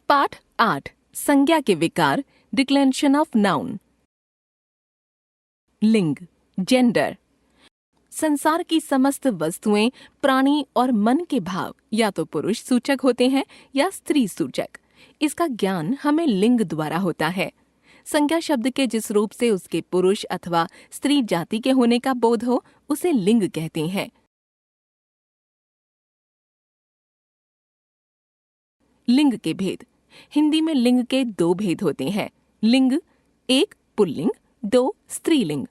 पाठ 8 संज्ञा के विकार डिक्लेंशन ऑफ नाउन। लिंग जेंडर। संसार की समस्त वस्तुएं, प्राणी और मन के भाव या तो पुरुष सूचक होते हैं या स्त्री सूचक। इसका ज्ञान हमें लिंग द्वारा होता है। संज्ञा शब्द के जिस रूप से उसके पुरुष अथवा स्त्री जाति के होने का बोध हो उसे लिंग कहते हैं। लिंग के भेद। हिंदी में लिंग के दो भेद होते हैं। लिंग, एक पुल्लिंग, दो स्त्रीलिंग।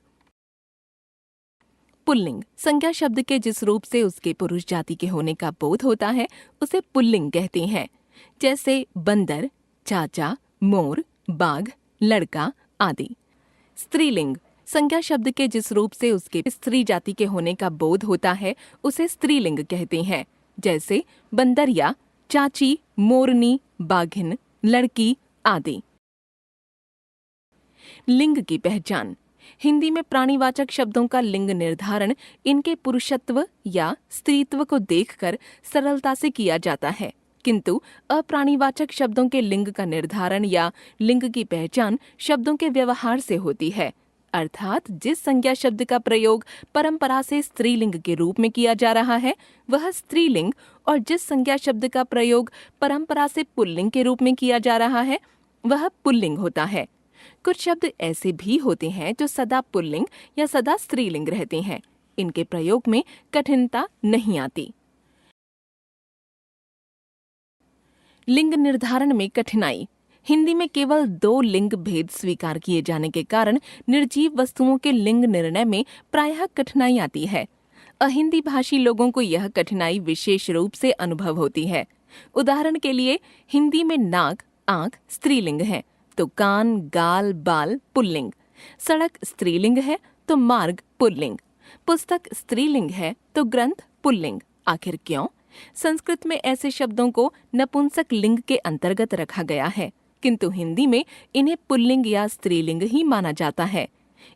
पुल्लिंग संज्ञा शब्द के जिस रूप से उसके पुरुष जाति के होने का बोध होता है उसे पुल्लिंग कहते हैं, जैसे बंदर, चाचा, मोर, बाघ, लड़का आदि। स्त्रीलिंग संज्ञा शब्द के जिस रूप से उसके स्त्री जाति के होने का बोध होता है उसे स्त्रीलिंग कहते हैं, जैसे बंदरिया, चाची, मोरनी, बाघिन, लड़की आदि। लिंग की पहचान। हिंदी में प्राणीवाचक शब्दों का लिंग निर्धारण इनके पुरुषत्व या स्त्रीत्व को देखकर सरलता से किया जाता है, किंतु अप्राणीवाचक शब्दों के लिंग का निर्धारण या लिंग की पहचान शब्दों के व्यवहार से होती है। अर्थात जिस संज्ञा शब्द का प्रयोग परंपरा से स्त्रीलिंग के रूप में किया जा रहा है वह स्त्रीलिंग, और जिस संज्ञा शब्द का प्रयोग परंपरा से पुल्लिंग के रूप में किया जा रहा है वह पुल्लिंग होता है। कुछ शब्द ऐसे भी होते हैं जो सदा पुल्लिंग या सदा स्त्रीलिंग रहते हैं। इनके प्रयोग में कठिनता नहीं आती। लिंग निर्धारण में कठिनाई। हिंदी में केवल दो लिंग भेद स्वीकार किए जाने के कारण निर्जीव वस्तुओं के लिंग निर्णय में प्रायः कठिनाई आती है। अहिंदी भाषी लोगों को यह कठिनाई विशेष रूप से अनुभव होती है। उदाहरण के लिए हिंदी में नाक, आंख स्त्रीलिंग है तो कान, गाल, बाल पुल्लिंग। सड़क स्त्रीलिंग है तो मार्ग पुल्लिंग। पुस्तक स्त्रीलिंग है तो ग्रंथ पुल्लिंग। आखिर क्यों? संस्कृत में ऐसे शब्दों को नपुंसक लिंग के अंतर्गत रखा गया है, किंतु हिंदी में इन्हें पुल्लिंग या स्त्रीलिंग ही माना जाता है।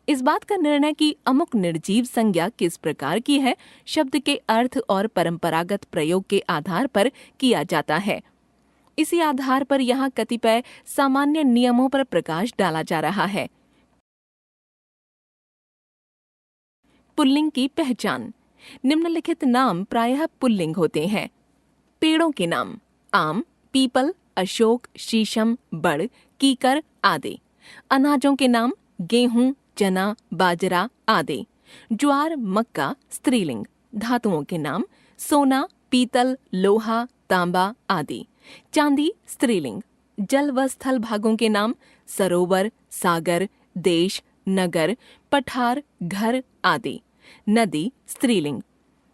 इस बात का निर्णय कि अमुक निर्जीव संज्ञा किस प्रकार की है शब्द के अर्थ और परंपरागत प्रयोग के आधार पर किया जाता है। इसी आधार पर यहाँ कतिपय सामान्य नियमों पर प्रकाश डाला जा रहा है। पुल्लिंग की पहचान। निम्नलिखित नाम प्रायः पुल्लिंग होते हैं। पेड़ों के नाम: आम, पीपल, अशोक, शीशम, बड़, कीकर आदि। अनाजों के नाम: गेहूं, चना, बाजरा आदि। ज्वार, मक्का स्त्रीलिंग। धातुओं के नाम: सोना, पीतल, लोहा, तांबा आदि। चांदी स्त्रीलिंग। जल व स्थल भागों के नाम: सरोवर, सागर, देश, नगर, पठार, घर आदि। नदी स्त्रीलिंग।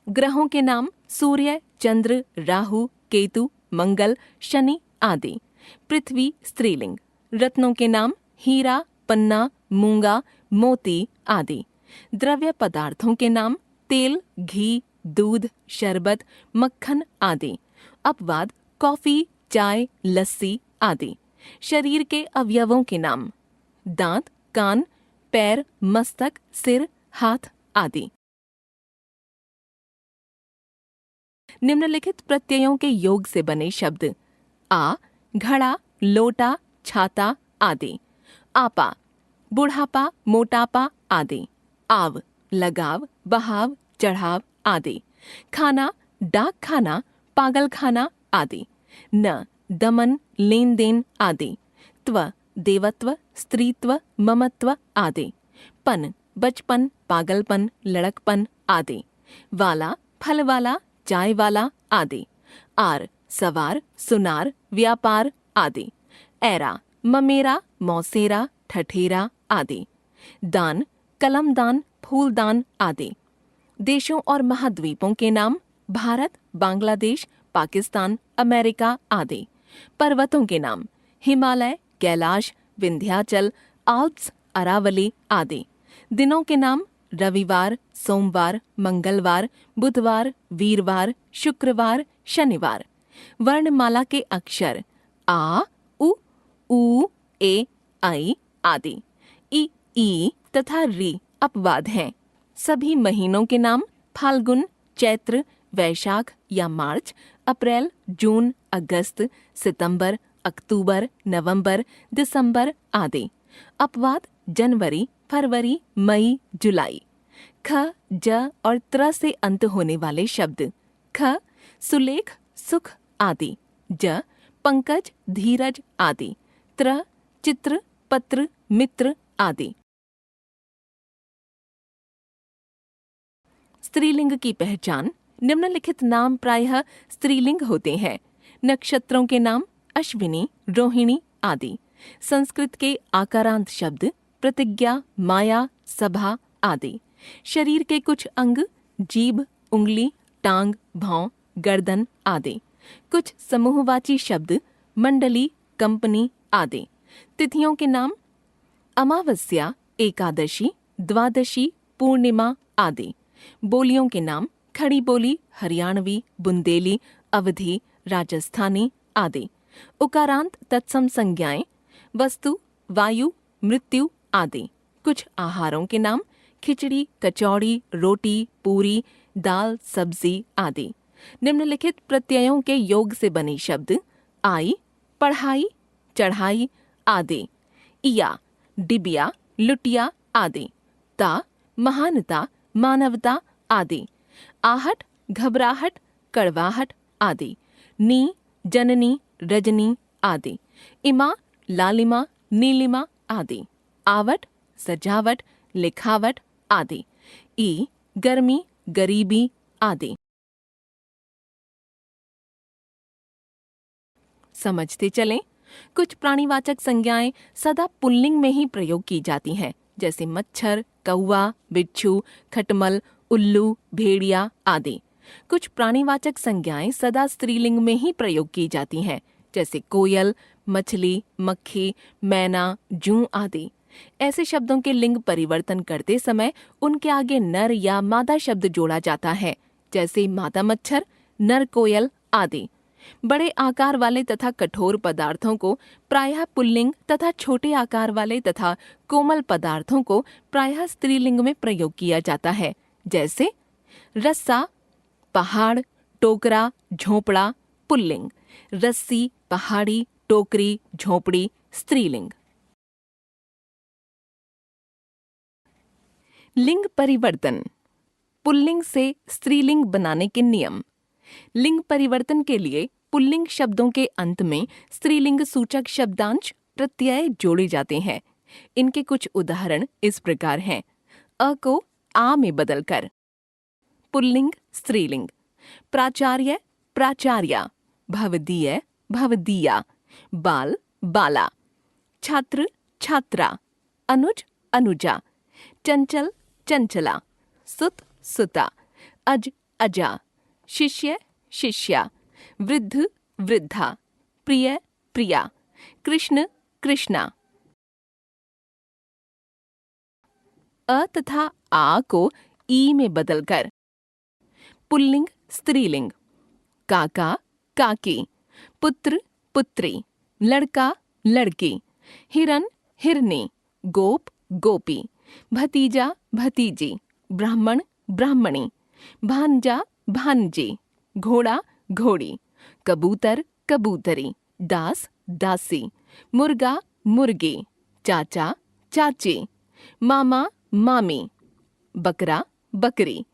ग्रहों के नाम: सूर्य, चंद्र, राहु, केतु, मंगल, शनि आदि। पृथ्वी स्त्रीलिंग। रत्नों के नाम: हीरा, पन्ना, मूंगा, मोती आदि। द्रव्य पदार्थों के नाम: तेल, घी, दूध, शरबत, मक्खन आदि। अपवाद: कॉफी, चाय, लस्सी आदि। शरीर के अवयवों के नाम: दांत, कान, पैर, मस्तक, सिर, हाथ आदि। निम्नलिखित प्रत्ययों के योग से बने शब्द: आ घड़ा, लोटा, छाता आदि। आपा बुढ़ापा, मोटापा आदि। आव लगाव, बहाव, चढ़ाव आदि। खाना डाक खाना, पागल खाना आदि। न दमन, लेन देन आदि। त्व देवत्व, स्त्रीत्व, ममत्व आदि। पन बचपन, पागलपन, लड़कपन आदि। वाला फल वाला, चाय वाला आदि। आर सवार, सुनार, व्यापार आदि। ऐरा ममेरा, मौसेरा, ठठेरा आदि। दान कलमदान, फूलदान आदि। देशों और महाद्वीपों के नाम: भारत, बांग्लादेश, पाकिस्तान, अमेरिका आदि। पर्वतों के नाम: हिमालय, कैलाश, विंध्याचल, आल्प्स, अरावली आदि। दिनों के नाम: रविवार, सोमवार, मंगलवार, बुधवार, वीरवार, शुक्रवार, शनिवार। वर्णमाला के अक्षर: आ, उ, ऊ, ए, आई आदि। ई, ई तथा री अपवाद हैं। सभी महीनों के नाम: फाल्गुन, चैत्र, वैशाख या मार्च, अप्रैल, जून, अगस्त, सितंबर, अक्टूबर, नवंबर, दिसंबर आदि। अपवाद जनवरी, फरवरी, मई, जुलाई। ख, ज और त्र से अंत होने वाले शब्द। ख सुलेख, सुख आदि। ज पंकज, धीरज आदि। त्र चित्र, पत्र, मित्र आदि। स्त्रीलिंग की पहचान। निम्नलिखित नाम प्रायः स्त्रीलिंग होते हैं। नक्षत्रों के नाम अश्विनी, रोहिणी आदि। संस्कृत के आकारांत शब्द प्रतिज्ञा, माया, सभा आदि। शरीर के कुछ अंग जीभ, उंगली, टांग, भौं, गर्दन आदि। कुछ समूहवाची शब्द मंडली, कंपनी आदि। तिथियों के नाम अमावस्या, एकादशी, द्वादशी, पूर्णिमा आदि। बोलियों के नाम खड़ी बोली, हरियाणवी, बुंदेली, अवधी, राजस्थानी आदि। उकारांत तत्सम संज्ञाएं वस्तु, वायु, मृत्यु आदि। कुछ आहारों के नाम खिचड़ी, कचौड़ी, रोटी, पूरी, दाल, सब्जी आदि। निम्नलिखित प्रत्ययों के योग से बने शब्द आई, पढ़ाई, चढ़ाई आदि। इया, डिबिया, लुटिया आदि। ता, महानता, मानवता आदि। आहट, घबराहट, कड़वाहट आदि। नी, जननी, रजनी आदि। इमा, लालिमा, नीलिमा आदि। आवट, सजावट, लिखावट आदि। ई, गर्मी, गरीबी आदि। समझते चलें। कुछ प्राणीवाचक संज्ञाएं सदा पुल्लिंग में ही प्रयोग की जाती हैं, जैसे मच्छर, कौवा, बिच्छू, खटमल, उल्लू, भेड़िया आदि। कुछ प्राणीवाचक संज्ञाएं सदा स्त्रीलिंग में ही प्रयोग की जाती हैं, जैसे कोयल, मछली, मक्खी, मैना, जूं आदि। ऐसे शब्दों के लिंग परिवर्तन करते समय उनके आगे नर या मादा शब्द जोड़ा जाता है, जैसे मादा मच्छर, नर कोयल आदि। बड़े आकार वाले तथा कठोर पदार्थों को प्रायः पुल्लिंग तथा छोटे आकार वाले तथा कोमल पदार्थों को प्रायः स्त्रीलिंग में प्रयोग किया जाता है, जैसे रस्सा, पहाड़, टोकरा, झोपड़ा पुल्लिंग। रस्सी, पहाड़ी, टोकरी, झोपड़ी स्त्रीलिंग। लिंग परिवर्तन। पुल्लिंग से स्त्रीलिंग बनाने के नियम। लिंग परिवर्तन के लिए पुल्लिंग शब्दों के अंत में स्त्रीलिंग सूचक शब्दांश प्रत्यय जोड़े जाते हैं। इनके कुछ उदाहरण इस प्रकार हैं। अ को आ में बदलकर। पुल्लिंग स्त्रीलिंग। प्राचार्य, प्राचार्या। भवदीय, भवदीया। बाल, बाला। छात्र, छात्रा। अनुज, अनुजा। चंचल, चंचला। सुत, सुता। अज, अजा। शिष्य, शिष्या। वृद्ध, वृद्धा। प्रिय, प्रिया। कृष्ण, कृष्णा। अ तथा आ को ई में बदलकर। पुल्लिंग स्त्रीलिंग। काका, काकी। पुत्र, पुत्री। लड़का, लड़की। हिरन, हिरनी। गोप, गोपी। भतीजा, भतीजी। ब्राह्मण, ब्राह्मणी। भांजा, भांजी। घोड़ा, घोड़ी। कबूतर, कबूतरी। दास, दासी। मुर्गा, मुर्गी। चाचा, चाची। मामा, मामी। बकरा, बकरी।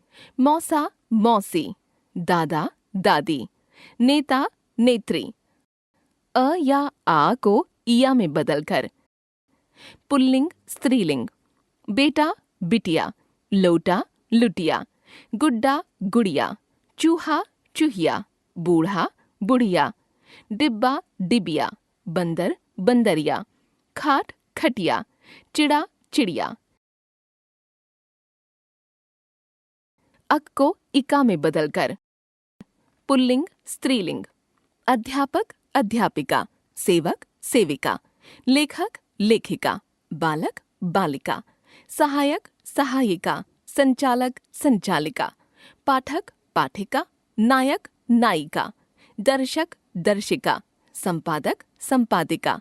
मौसा, मौसी। दादा, दादी। नेता, नेत्री। अ या आ को इया में बदलकर। पुल्लिंग स्त्रीलिंग। बेटा, बिटिया। लोटा, लुटिया। गुड्डा, गुड़िया। चूहा, चूहिया। बूढ़ा, बुढ़िया। डिब्बा, डिबिया। बंदर, बंदरिया। खाट, खटिया। चिड़ा, चिड़िया। अक को इका में बदलकर। पुल्लिंग स्त्रीलिंग। अध्यापक, अध्यापिका। सेवक, सेविका। लेखक, लेखिका। बालक, बालिका। सहायक, सहायिका। संचालक, संचालिका। पाठक, पाठिका। नायक, नायिका। दर्शक, दर्शिका। संपादक, संपादिका।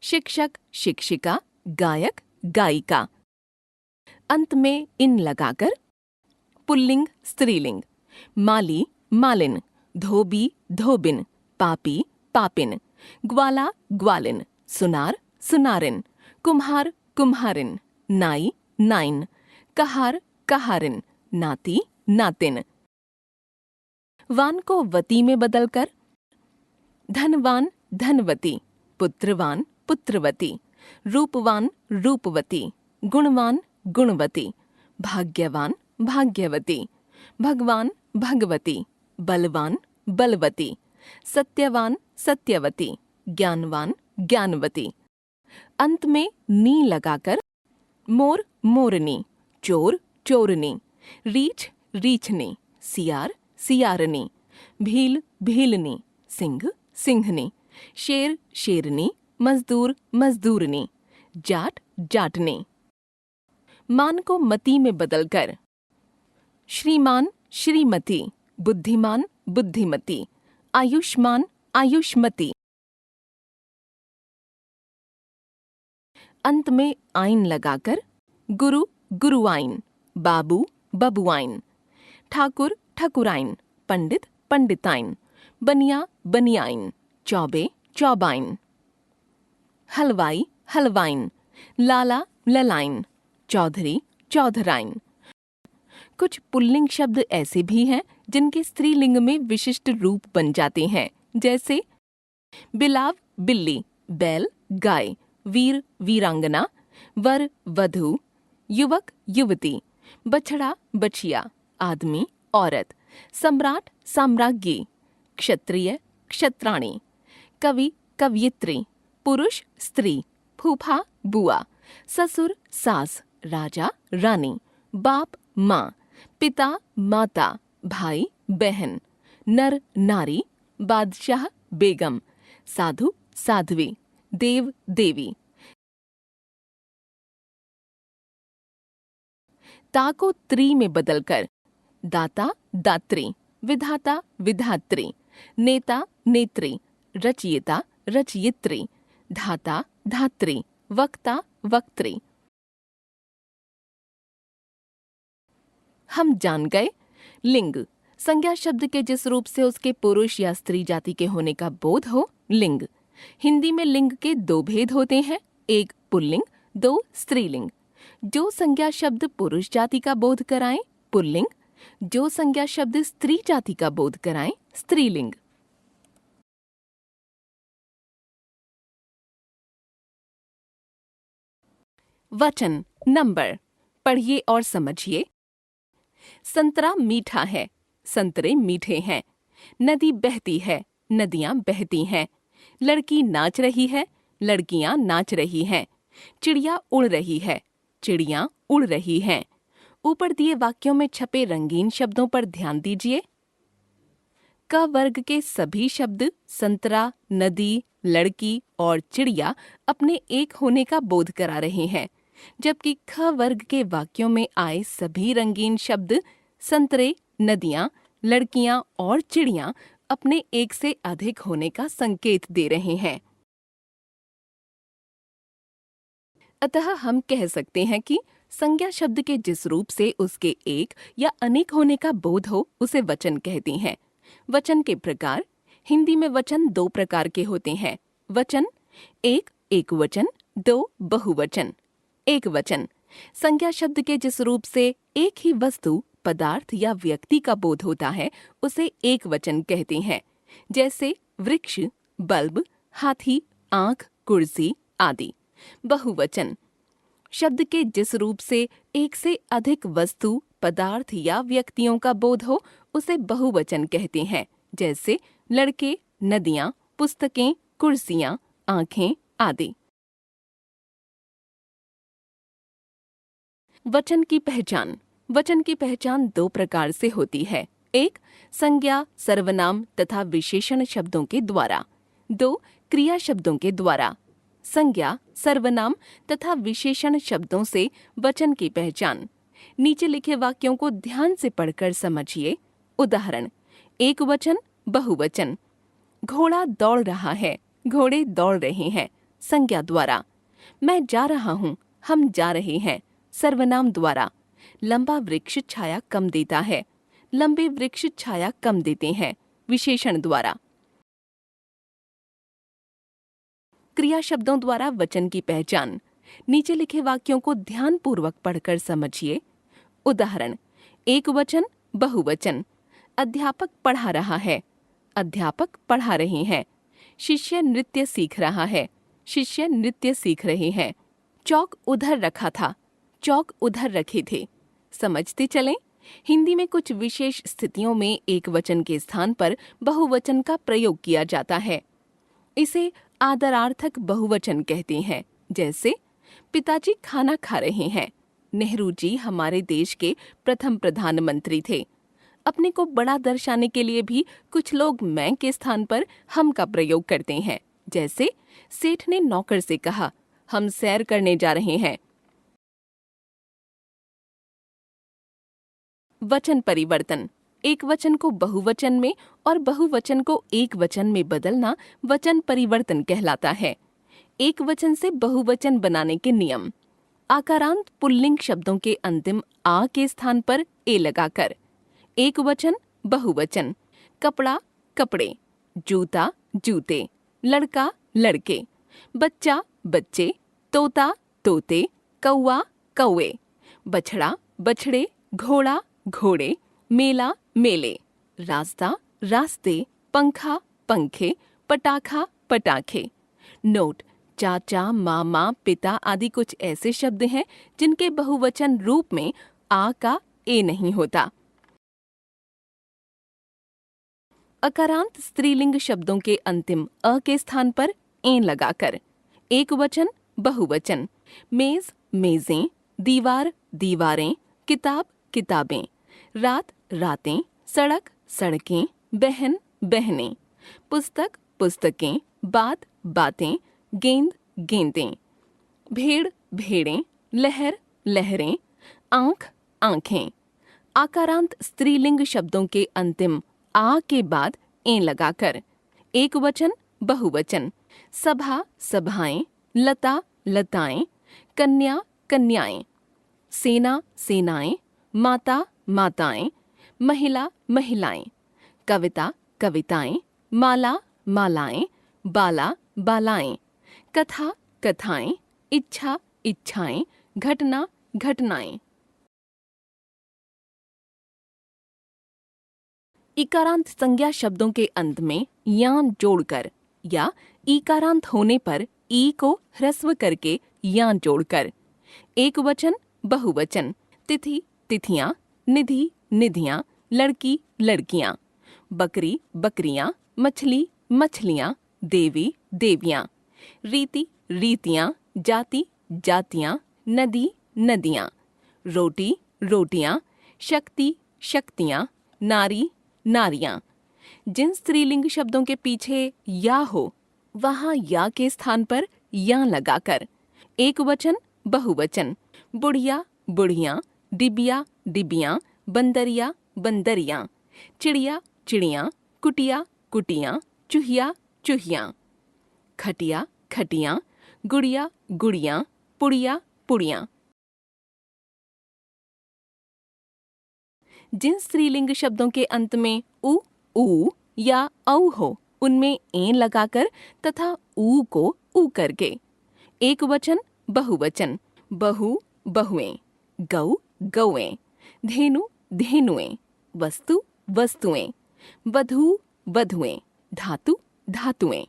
शिक्षक, शिक्षिका। गायक, गायिका। अंत में इन लगाकर। पुल्लिंग स्त्रीलिंग। माली, मालिन। धोबी, धोबिन। पापी, पापिन। ग्वाला ग्वालिन, सुनार सुनारिन, कुम्हार कुम्हारिन, नाई नाइन, कहार कहारिन, नाती नातिन। वान को वती में बदलकर धनवान धनवती, पुत्रवान पुत्रवती, रूपवान रूपवती, गुणवान गुणवती, भाग्यवान भाग्यवती, भगवान भगवती, बलवान बलवती, सत्यवान सत्यवती, ज्ञानवान ज्ञानवती। अंत में नी लगाकर मोर मोरनी, चोर चोरनी, रीछ रीछनी, सियार सियारनी, भील भीलनी, सिंह सिंहनी, शेर शेरनी, मजदूर मजदूरनी, जाट जाटनी। मान को मती में बदलकर श्रीमान श्रीमती, बुद्धिमान बुद्धिमती, आयुष्मान आयुष्मती। अंत में आइन लगाकर गुरु गुरुआइन, बाबू बबुआइन, ठाकुर ठकुराइन, पंडित पंडिताइन, बनिया बनियाइन, चौबे चौबाइन, हलवाई हलवाइन, लाला ललाइन, चौधरी चौधराइन। कुछ पुल्लिंग शब्द ऐसे भी हैं जिनके स्त्रीलिंग में विशिष्ट रूप बन जाते हैं, जैसे बिलाव बिल्ली, बैल गाय, वीर वीरांगना, वर वधू, युवक युवती, बछड़ा बछिया, आदमी औरत, सम्राट साम्राज्ञी, क्षत्रिय क्षत्राणी, कवि कवयित्री, पुरुष स्त्री, फूफा बुआ, ससुर सास, राजा रानी, बाप माँ, पिता माता, भाई बहन, नर नारी, बादशाह बेगम, साधु साध्वी, देव देवी। ता को त्री में बदलकर दाता दात्री, विधाता विधात्री, नेता नेत्री, रचयिता रचयित्री, धाता धात्री, वक्ता वक्त्री। हम जान गए लिंग, संज्ञा शब्द के जिस रूप से उसके पुरुष या स्त्री जाति के होने का बोध हो, लिंग। हिंदी में लिंग के दो भेद होते हैं, एक पुल्लिंग, दो स्त्रीलिंग। जो संज्ञा शब्द पुरुष जाति का बोध कराएं, पुल्लिंग। जो संज्ञा शब्द स्त्री जाति का बोध कराएं, स्त्रीलिंग। वचन नंबर पढ़िए और समझिए। संतरा मीठा है, संतरे मीठे हैं। नदी बहती है, नदियां बहती हैं। लड़की नाच रही है, लड़कियां नाच रही हैं। चिड़िया उड़ रही है, चिड़ियां उड़ रही हैं। ऊपर दिए वाक्यों में छपे रंगीन शब्दों पर ध्यान दीजिए। क वर्ग के सभी शब्द संतरा, नदी, लड़की और चिड़िया अपने एक होने का बोध करा रहे हैं, जबकि ख वर्ग के वाक्यों में आए सभी रंगीन शब्द संतरे, नदियां, लड़कियां और चिड़ियां अपने एक से अधिक होने का संकेत दे रहे हैं। अतः हम कह सकते हैं कि संज्ञा शब्द के जिस रूप से उसके एक या अनेक होने का बोध हो, उसे वचन कहते हैं। वचन के प्रकार। हिंदी में वचन दो प्रकार के होते हैं। वचन एक एकवचन, दो बहुवचन। एक वचन संज्ञा शब्द के जिस रूप से एक ही वस्तु, पदार्थ या व्यक्ति का बोध होता है, उसे एक वचन कहते हैं, जैसे वृक्ष, बल्ब, हाथी, आंख, कुर्सी आदि। बहुवचन शब्द के जिस रूप से एक से अधिक वस्तु, पदार्थ या व्यक्तियों का बोध हो, उसे बहुवचन कहते हैं, जैसे लड़के, नदियां, पुस्तकें, कुर्सियां, आंखें आदि। वचन की पहचान। वचन की पहचान दो प्रकार से होती है। एक, संज्ञा, सर्वनाम तथा विशेषण शब्दों के द्वारा। दो, क्रिया शब्दों के द्वारा। संज्ञा, सर्वनाम तथा विशेषण शब्दों से वचन की पहचान। नीचे लिखे वाक्यों को ध्यान से पढ़कर समझिए। उदाहरण: एक वचन, बहुवचन। घोड़ा दौड़ रहा है, घोड़े दौड़ रहे हैं, संज्ञा द्वारा। मैं जा रहा हूँ, हम जा रहे हैं, सर्वनाम द्वारा। लंबा वृक्ष छाया कम देता है, लंबे वृक्ष छाया कम देते हैं, विशेषण द्वारा। क्रिया शब्दों द्वारा वचन की पहचान। नीचे लिखे वाक्यों को ध्यानपूर्वक पढ़कर समझिए। उदाहरण, एक वचन, बहुवचन। अध्यापक पढ़ा रहा है, अध्यापक पढ़ा रहे हैं। शिष्य नृत्य सीख रहा है, शिष्य नृत्य सीख रहे हैं। चौक उधर रखा था, चौक उधर रखे थे। समझते चलें। हिंदी में कुछ विशेष स्थितियों में एक वचन के स्थान पर बहुवचन का प्रयोग किया जाता है। इसे आदरार्थक बहुवचन कहते हैं। जैसे, पिताजी खाना खा रहे हैं। नेहरू जी हमारे देश के प्रथम प्रधानमंत्री थे। अपने को बड़ा दर्शाने के लिए भी कुछ लोग मैं के स्थान पर हम का प्रयोग करते हैं। जैसे, सेठ ने नौकर से कहा, हम सैर करने जा रहे हैं। वचन परिवर्तन। एक वचन को बहुवचन में और बहुवचन को एक वचन में बदलना वचन परिवर्तन कहलाता है। एक वचन से बहुवचन बनाने के नियम। आकारांत पुल्लिंग शब्दों के अंतिम आ के स्थान पर ए लगाकर। एक वचन, बहुवचन। कपड़ा, कपड़े। जूता, जूते। लड़का, लड़के। बच्चा, बच्चे। तोता, तोते। कौवा, कौवे। बछड़ा, बछड़े। घोड़ा, घोड़े। मेला, मेले। रास्ता, रास्ते। पंखा, पंखे। पटाखा, पटाखे। नोट, चाचा, मामा, पिता आदि कुछ ऐसे शब्द हैं जिनके बहुवचन रूप में आ का ए नहीं होता। अकारांत स्त्रीलिंग शब्दों के अंतिम अ के स्थान पर ए लगाकर। एक वचन, बहुवचन। मेज, मेजें। दीवार, दीवारें। किताब, किताबें। रात, रातें। सड़क, सड़कें। बहन, बहनें। पुस्तक, पुस्तकें। बात, बातें। गेंद, गेंदें। भेड़, भेड़ें। लहर, लहरें। आंख, आंखें। आकारांत स्त्रीलिंग शब्दों के अंतिम आ के बाद ए लगाकर। एक वचन, बहुवचन। सभा, सभाएं। लता, लताएं। कन्या, कन्याएं। सेना, सेनाएं। माता, माताएं। महिला, महिलाएं। कविता, कविताएं। माला, मालाएं। बाला, बालाएं। कथा, कथाएं। इच्छा, इच्छाएं। घटना, घटनाएं। इकारांत संज्ञा शब्दों के अंत में यां जोड़कर या इकारांत होने पर ई को ह्रस्व करके यां जोड़कर। एक वचन, बहुवचन। तिथि, तिथियां। निधि, निधियां। लड़की, लड़कियां। बकरी, बकरियां। मछली, मछलियां। देवी, देवियां। रीति, रीतियां। जाति, जातियां। नदी, नदियां। रोटी, रोटियां। शक्ति, शक्तियां। नारी, नारियां। जिन स्त्रीलिंग शब्दों के पीछे या हो वहां या के स्थान पर या लगाकर। एक वचन, बहुवचन। बुढ़िया, बुढ़ियां। डिबिया, डिबियां। बंदरिया, बंदरियां। चिड़िया, चिड़ियां। कुटिया, कुटियां। चूहिया, चूहियां। खटिया, खटियां। गुड़िया, गुड़ियां। पुड़िया, पुड़ियां। जिन स्त्रीलिंग शब्दों के अंत में उ या औ हो उनमें ए लगाकर तथा ऊ को ऊ करके। एक वचन, बहुवचन। बहु, बहुएं। गौ, गौएं। धेनु, धेनुएं। वस्तु, वस्तुएं। वधू, वधुएं। धातु, धातुएं।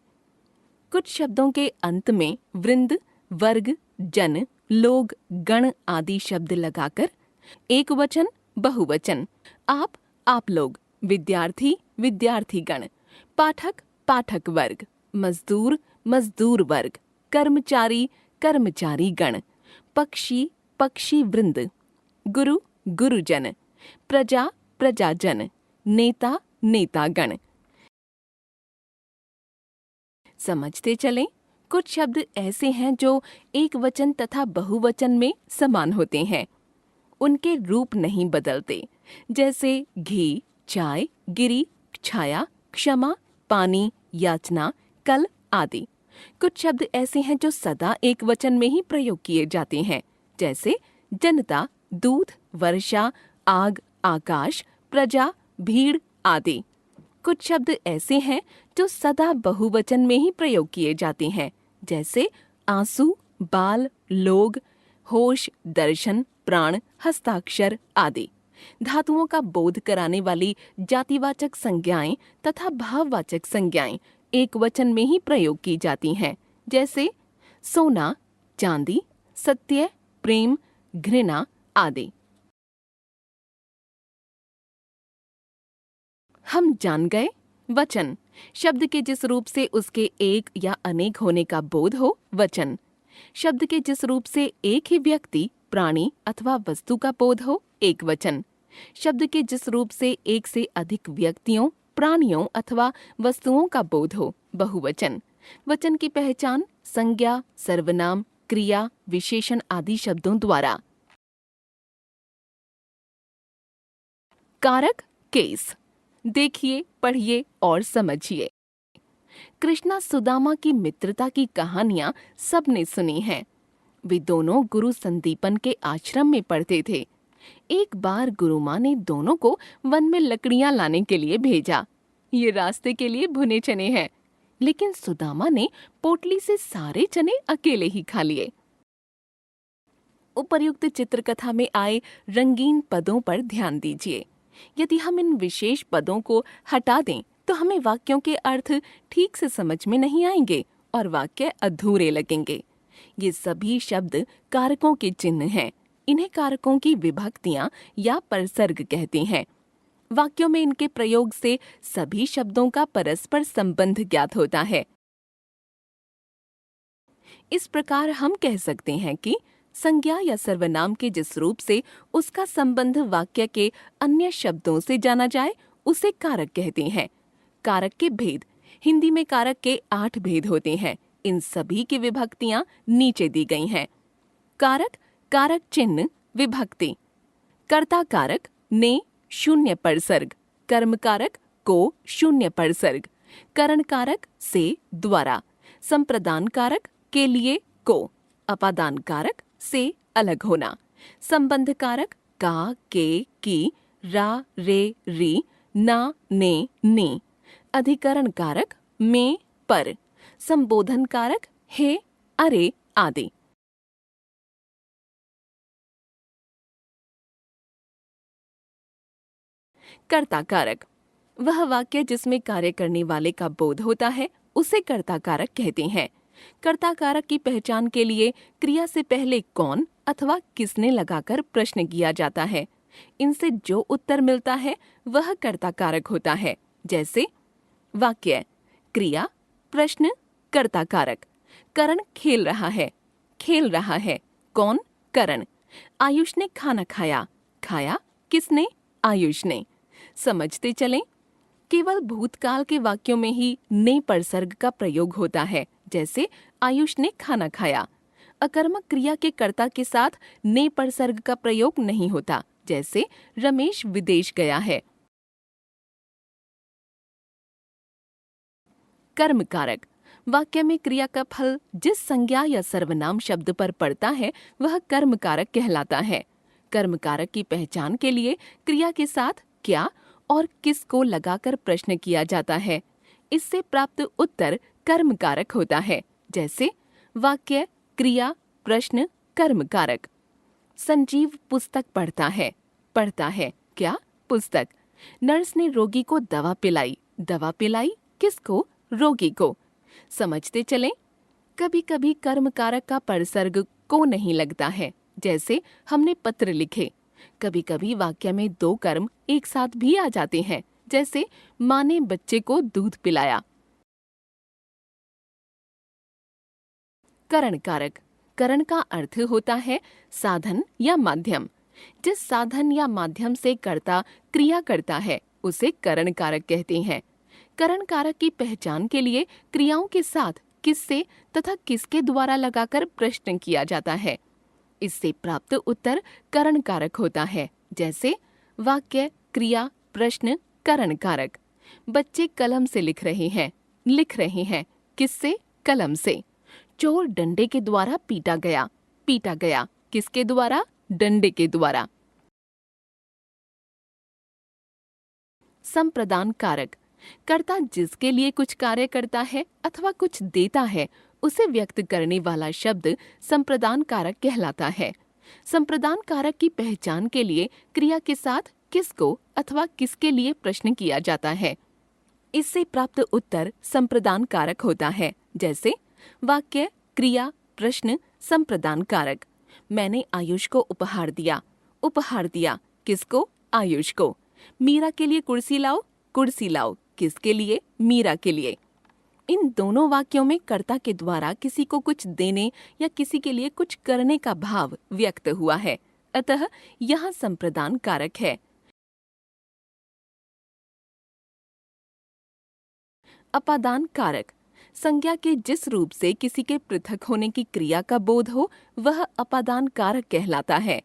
कुछ शब्दों के अंत में वृंद, वर्ग, जन, लोग, गण आदि शब्द लगाकर। एक वचन, बहुवचन। आप लोग। विद्यार्थी, विद्यार्थीगण। पाठक, पाठक वर्ग। मजदूर, मजदूर वर्ग। कर्मचारी, कर्मचारी गण। पक्षी, पक्षी वृंद। गुरु, गुरुजन। प्रजा, प्रजाजन। नेता, नेतागण। समझते चलें। कुछ शब्द ऐसे हैं जो एक वचन तथा बहुवचन में समान होते हैं, उनके रूप नहीं बदलते। जैसे घी, चाय, गिरी, छाया, क्षमा, पानी, याचना, कल आदि। कुछ शब्द ऐसे हैं जो सदा एक वचन में ही प्रयोग किए जाते हैं। जैसे जनता, दूध, वर्षा, आग, आकाश, प्रजा, भीड़ आदि। कुछ शब्द ऐसे हैं जो सदा बहुवचन में ही प्रयोग किए जाते हैं। जैसे आंसू, बाल, लोग, होश, दर्शन, प्राण, हस्ताक्षर आदि। धातुओं का बोध कराने वाली जातिवाचक संज्ञाएं तथा भाववाचक संज्ञाएं एक वचन में ही प्रयोग की जाती हैं, जैसे सोना, चांदी, सत्य, प्रेम, घृणा आदि। हम जान गए वचन, शब्द के जिस रूप से उसके एक या अनेक होने का बोध हो, वचन। शब्द के जिस रूप से एक ही व्यक्ति, प्राणी अथवा वस्तु का बोध हो, एक वचन। शब्द के जिस रूप से एक से अधिक व्यक्तियों, प्राणियों अथवा वस्तुओं का बोध हो, बहुवचन। वचन की पहचान संज्ञा, सर्वनाम, क्रिया, विशेषण आदि शब्दों द्वारा। कारक केस, देखिए, पढ़िए और समझिए। कृष्णा सुदामा की मित्रता की कहानियां सबने सुनी हैं। वे दोनों गुरु संदीपन के आश्रम में पढ़ते थे। एक बार गुरु माँ ने दोनों को वन में लकड़ियां लाने के लिए भेजा। ये रास्ते के लिए भुने चने हैं, लेकिन सुदामा ने पोटली से सारे चने अकेले ही खा लिए। उपर्युक्त चित्रकथा में आए रंगीन पदों पर ध्यान दीजिए। यदि हम इन विशेष पदों को हटा दें तो हमें वाक्यों के अर्थ ठीक से समझ में नहीं आएंगे और वाक्य अधूरे लगेंगे। ये सभी शब्द कारकों के चिन्ह हैं। इन्हें कारकों की विभक्तियां या परसर्ग कहते हैं। वाक्यों में इनके प्रयोग से सभी शब्दों का परस्पर संबंध ज्ञात होता है। इस प्रकार हम कह सकते हैं कि संज्ञा या सर्वनाम के जिस रूप से उसका संबंध वाक्य के अन्य शब्दों से जाना जाए, उसे कारक कहते हैं। कारक के भेद, हिंदी में कारक के 8 भेद होते हैं। इन सभी की विभक्तियां नीचे दी गई हैं। कारक, कारक चिन्ह, विभक्ति। कर्ता कारक ने शून्य परसर्ग, कर्म कारक को शून्य परसर्ग, करण कारक से द्वारा, संप्रदान कारक के लिए को, अपादान कारक से अलग होना, संबंध कारक का, के, की, रा, रे, री, ना, ने, ने, अधिकरण कारक में, पर, संबोधन कारक हे, अरे आदि। कर्ता कारक, वह वाक्य जिसमें कार्य करने वाले का बोध होता है, उसे कर्ता कारक कहते हैं। कर्ता कारक की पहचान के लिए क्रिया से पहले कौन अथवा किसने लगाकर प्रश्न किया जाता है। इनसे जो उत्तर मिलता है वह कर्ता कारक होता है। जैसे वाक्य, क्रिया, प्रश्न, कर्ता कारक। करण खेल रहा है, खेल रहा है, कौन, करण। आयुष ने खाना खाया, खाया किसने, आयुष ने। समझते चलें, केवल भूतकाल के वाक्यों में ही ने परसर्ग का प्रयोग होता है, जैसे आयुष ने खाना खाया। अकर्मक क्रिया के कर्ता के साथ ने परसर्ग का प्रयोग नहीं होता, जैसे रमेश विदेश गया है। कर्म कारक, वाक्य में क्रिया का फल जिस संज्ञा या सर्वनाम शब्द पर पड़ता है वह कर्म कारक कहलाता है। कर्म कारक की पहचान के लिए क्रिया के साथ क्या और किस को लगाकर प्रश्न किया जाता है। इससे प्राप्त उत्तर कर्म कारक होता है। जैसे वाक्य, क्रिया, प्रश्न, कर्म कारक। संजीव पुस्तक पढ़ता है क्या, पुस्तक। नर्स ने रोगी को दवा पिलाई किसको, रोगी को। समझते चलें, कभी कभी कर्म कारक का परसर्ग को नहीं लगता है, जैसे हमने पत्र लिखे। कभी कभी वाक्य में 2 कर्म एक साथ भी आ जाते हैं, जैसे माँ ने बच्चे को दूध पिलाया। करण कारक, करण का अर्थ होता है साधन या माध्यम। जिस साधन या माध्यम से कर्ता क्रिया करता है उसे करण कारक कहते हैं। करण कारक की पहचान के लिए क्रियाओं के साथ किससे तथा किसके द्वारा लगाकर प्रश्न किया जाता है। इससे प्राप्त उत्तर करण कारक होता है। जैसे वाक्य, क्रिया, प्रश्न, करण कारक। बच्चे कलम से लिख रहे हैं किससे, कलम से। चोर डंडे के द्वारा पीटा गया किसके द्वारा, डंडे के द्वारा। संप्रदान कारक, कर्ता जिसके लिए कुछ कार्य करता है अथवा कुछ देता है उसे व्यक्त करने वाला शब्द संप्रदान कारक कहलाता है। संप्रदान कारक की पहचान के लिए क्रिया के साथ किसको अथवा किसके लिए प्रश्न किया जाता है। इससे प्राप्त उत्तर संप्रदान कारक होता है। जैसे वाक्य, क्रिया, प्रश्न, संप्रदान कारक। मैंने आयुष को उपहार दिया। उपहार दिया किसको? आयुष को। मीरा के लिए कुर्सी लाओ। कुर्सी लाओ किसके लिए? मीरा के लिए। इन दोनों वाक्यों में कर्ता के द्वारा किसी को कुछ देने या किसी के लिए कुछ करने का भाव व्यक्त हुआ है, अतः यहाँ संप्रदान कारक है। अपादान कारक। संज्ञा के जिस रूप से किसी के पृथक होने की क्रिया का बोध हो वह अपादान कारक कहलाता है।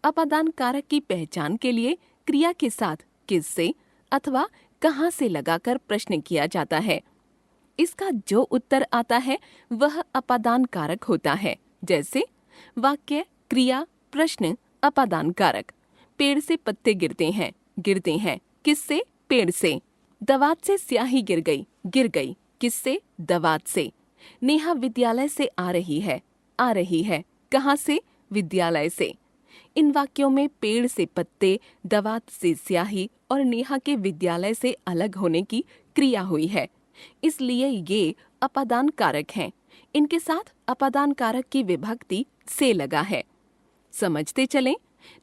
अपादान कारक की पहचान के लिए क्रिया के साथ किससे अथवा कहाँ से लगाकर प्रश्न किया जाता है। इसका जो उत्तर आता है वह अपादान कारक होता है। जैसे वाक्य, क्रिया, प्रश्न, अपादान कारक। पेड़ से पत्ते गिरते हैं। गिरते हैं किससे? पेड़ से। दवात से स्याही गिर गई। गिर गई किससे? दवात से। नेहा विद्यालय से आ रही है। आ रही है कहाँ से? विद्यालय से। इन वाक्यों में पेड़ से पत्ते, दवात से स्याही और नेहा के विद्यालय से अलग होने की क्रिया हुई है, इसलिए ये अपादान कारक हैं। इनके साथ अपादान कारक की विभक्ति से लगा है। समझते चलें,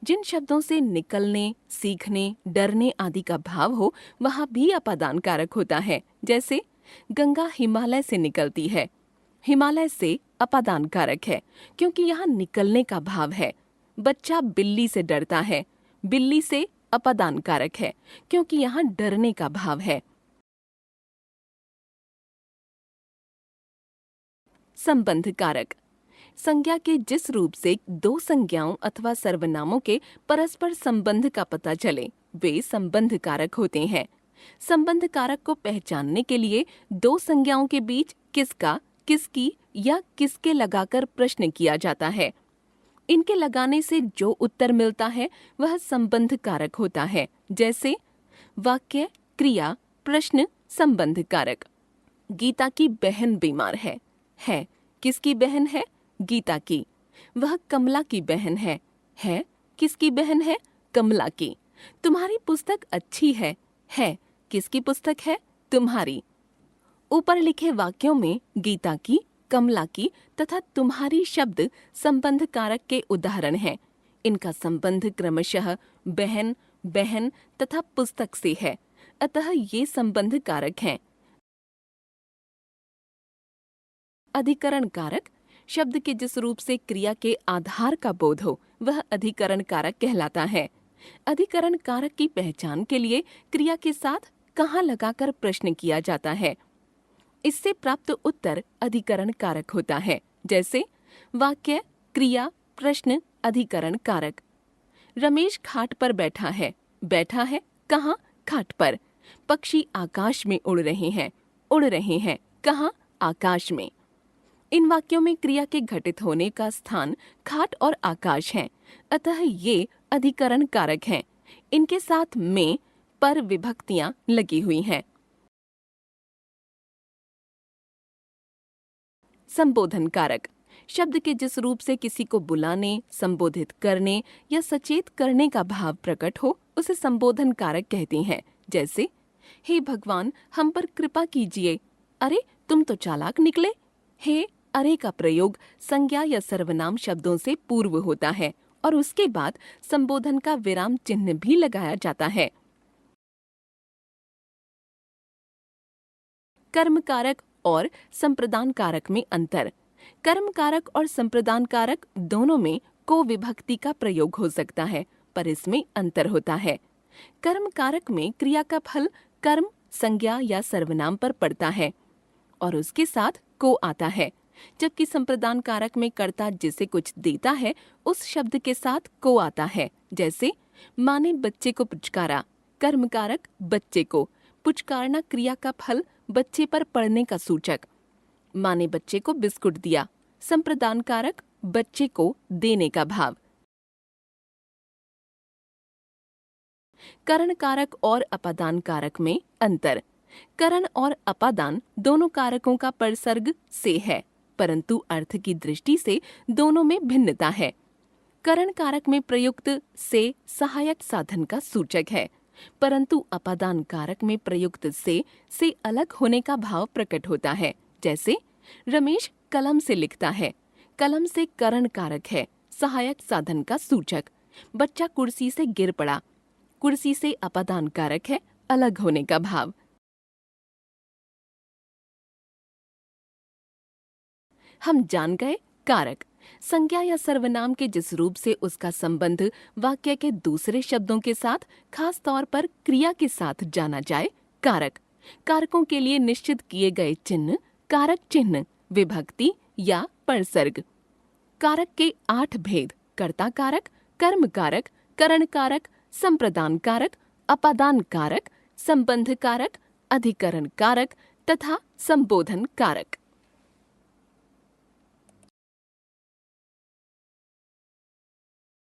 जिन शब्दों से निकलने, सीखने, डरने आदि का भाव हो वहाँ भी अपादान कारक होता है। जैसे गंगा हिमालय से निकलती है। हिमालय से अपादान कारक है क्योंकि यहाँ निकलने का भाव है। बच्चा बिल्ली से डरता है। बिल्ली से अपादान कारक है क्योंकि यहाँ डरने का भाव है। संबंध कारक। संज्ञा के जिस रूप से दो संज्ञाओं अथवा सर्वनामों के परस्पर संबंध का पता चले वे संबंध कारक होते हैं। संबंध कारक को पहचानने के लिए दो संज्ञाओं के बीच किसका, किसकी या किसके लगाकर प्रश्न किया जाता है। इनके लगाने से जो उत्तर मिलता है वह संबंध कारक होता है। जैसे वाक्य, क्रिया, प्रश्न, संबंध कारक। गीता की बहन बीमार है। है किसकी बहन है? गीता की। वह कमला की बहन है। है किसकी बहन है? कमला की। तुम्हारी पुस्तक अच्छी है। है किसकी पुस्तक है? तुम्हारी। ऊपर लिखे वाक्यों में गीता की, कमला की तथा तुम्हारी शब्द संबंध कारक के उदाहरण हैं। इनका संबंध क्रमशः बहन, बहन तथा पुस्तक से है, अतः ये संबंध कारक हैं। अधिकरण कारक। शब्द के जिस रूप से क्रिया के आधार का बोध हो वह अधिकरण कारक कहलाता है। अधिकरण कारक की पहचान के लिए क्रिया के साथ कहाँ लगाकर प्रश्न किया जाता है। इससे प्राप्त उत्तर अधिकरण कारक होता है। जैसे वाक्य, क्रिया, प्रश्न, अधिकरण कारक। रमेश खाट पर बैठा है। बैठा है कहाँ? खाट पर। पक्षी आकाश में उड़ रहे हैं। उड़ रहे हैं कहाँ? आकाश में। इन वाक्यों में क्रिया के घटित होने का स्थान खाट और आकाश है, अतः ये अधिकरण कारक हैं। इनके साथ में पर विभक्तियां लगी हुई हैं। संबोधन कारक। शब्द के जिस रूप से किसी को बुलाने, संबोधित करने या सचेत करने का भाव प्रकट हो उसे संबोधन कारक कहते हैं। जैसे हे भगवान हम पर कृपा कीजिए। अरे तुम तो चालाक निकले। हे, अरे का प्रयोग संज्ञा या सर्वनाम शब्दों से पूर्व होता है और उसके बाद संबोधन का विराम चिन्ह भी लगाया जाता है। कर्म कारक और संप्रदान कारक में अंतर। कर्म कारक और संप्रदान कारक दोनों में को विभक्ति का प्रयोग हो सकता है, पर इसमें अंतर होता है। कर्म कारक में क्रिया का फल कर्म, संज्ञा या सर्वनाम पर पड़ता है और उसके साथ को आता है, जबकि संप्रदान कारक में कर्ता जिसे कुछ देता है उस शब्द के साथ को आता है। जैसे माँ ने बच्चे को पुचकारा। कर्म कारक बच्चे को, पुचकारना क्रिया का फल बच्चे पर पड़ने का सूचक। माँ ने बच्चे को बिस्कुट दिया। संप्रदान कारक बच्चे को देने का भाव। करण कारक और अपादान कारक में अंतर। करण और अपादान दोनों कारकों का परसर्ग से है। परंतु अर्थ की दृष्टि से दोनों में भिन्नता है। करण कारक में प्रयुक्त से सहायक साधन का सूचक है, परंतु अपादान कारक में प्रयुक्त से अलग होने का भाव प्रकट होता है। जैसे रमेश कलम से लिखता है, कलम से करण कारक है, सहायक साधन का सूचक। बच्चा कुर्सी से गिर पड़ा, कुर्सी से अपादान कारक है, अलग होने का भाव। हम जान गए कारक। संज्ञा या सर्वनाम के जिस रूप से उसका संबंध वाक्य के दूसरे शब्दों के साथ, खास तौर पर क्रिया के साथ जाना जाए, कारक। कारकों के लिए निश्चित किए गए चिन्ह कारक चिन्ह, विभक्ति या परसर्ग। कारक के 8 भेद: कर्ता कारक, कर्म कारक, करण कारक, संप्रदान कारक, अपादान कारक, संबंध कारक, अधिकरण कारक तथा संबोधन कारक।